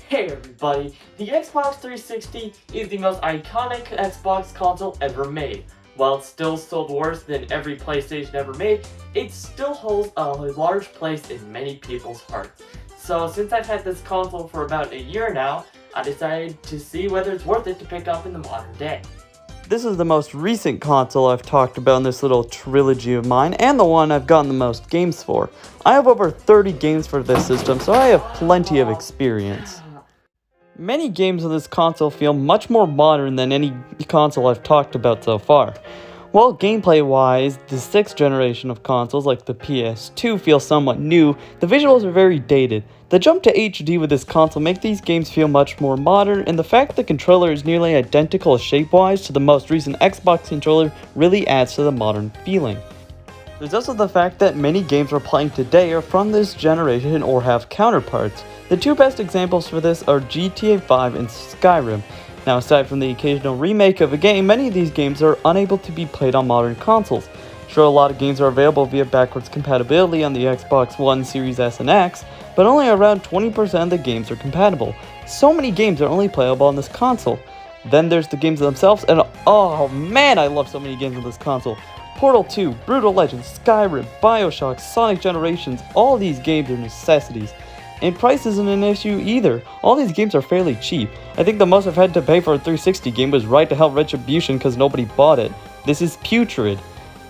Hey everybody, the Xbox 360 is the most iconic Xbox console ever made. While it's still sold worse than every PlayStation ever made, it still holds a large place in many people's hearts. So since I've had this console for about a year now, I decided to see whether it's worth it to pick up in the modern day. This is the most recent console I've talked about in this little trilogy of mine, and the one I've gotten the most games for. I have over 30 games for this system, so I have plenty of experience. Many games on this console feel much more modern than any console I've talked about so far. While gameplay-wise, the 6th generation of consoles like the PS2 feel somewhat new, the visuals are very dated. The jump to HD with this console makes these games feel much more modern, and the fact the controller is nearly identical shape-wise to the most recent Xbox controller really adds to the modern feeling. There's also the fact that many games we're playing today are from this generation or have counterparts. The two best examples for this are GTA 5 and Skyrim. Now, aside from the occasional remake of a game, many of these games are unable to be played on modern consoles. Sure, a lot of games are available via backwards compatibility on the Xbox One, Series S, and X, but only around 20% of the games are compatible. So many games are only playable on this console. Then there's the games themselves, and oh man, I love so many games on this console. Portal 2, Brutal Legends, Skyrim, Bioshock, Sonic Generations, all these games are necessities. And price isn't an issue either. All these games are fairly cheap. I think the most I've had to pay for a 360 game was Right to Hell Retribution because nobody bought it. This is putrid.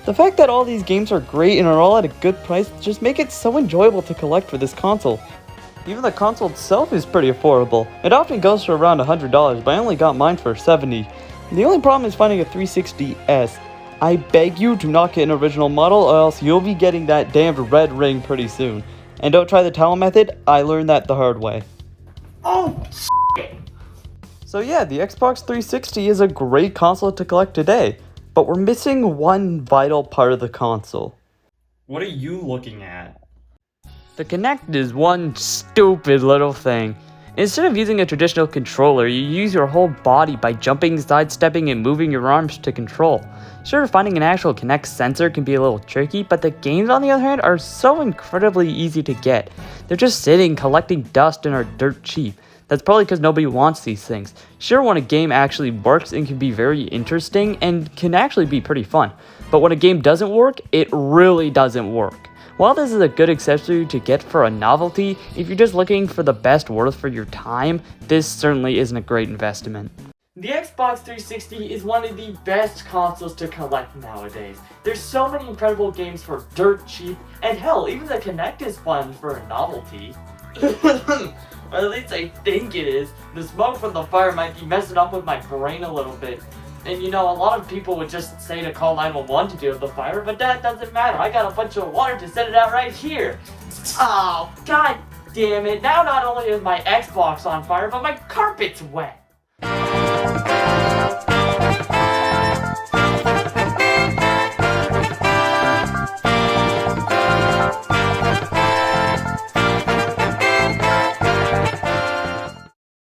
The fact that all these games are great and are all at a good price just make it so enjoyable to collect for this console. Even the console itself is pretty affordable. It often goes for around $100, but I only got mine for $70. The only problem is finding a 360S. I beg you, do not get an original model or else you'll be getting that damned red ring pretty soon. And don't try the towel method, I learned that the hard way. Oh, shit! So yeah, the Xbox 360 is a great console to collect today, but we're missing one vital part of the console. What are you looking at? The Kinect is one stupid little thing. Instead of using a traditional controller, you use your whole body by jumping, sidestepping, and moving your arms to control. Sure, finding an actual Kinect sensor can be a little tricky, but the games on the other hand are so incredibly easy to get. They're just sitting, collecting dust, and are dirt cheap. That's probably because nobody wants these things. Sure, when a game actually works, it can be very interesting and can actually be pretty fun. But when a game doesn't work, it really doesn't work. While this is a good accessory to get for a novelty, if you're just looking for the best worth for your time, this certainly isn't a great investment. The Xbox 360 is one of the best consoles to collect nowadays. There's so many incredible games for dirt cheap, and hell, even the Kinect is fun for a novelty. Or at least I think it is. The smoke from the fire might be messing up with my brain a little bit. And you know, a lot of people would just say to call 911 to deal with the fire, but that doesn't matter. I got a bunch of water to set it out right here. Oh, god damn it. Now not only is my Xbox on fire, but my carpet's wet.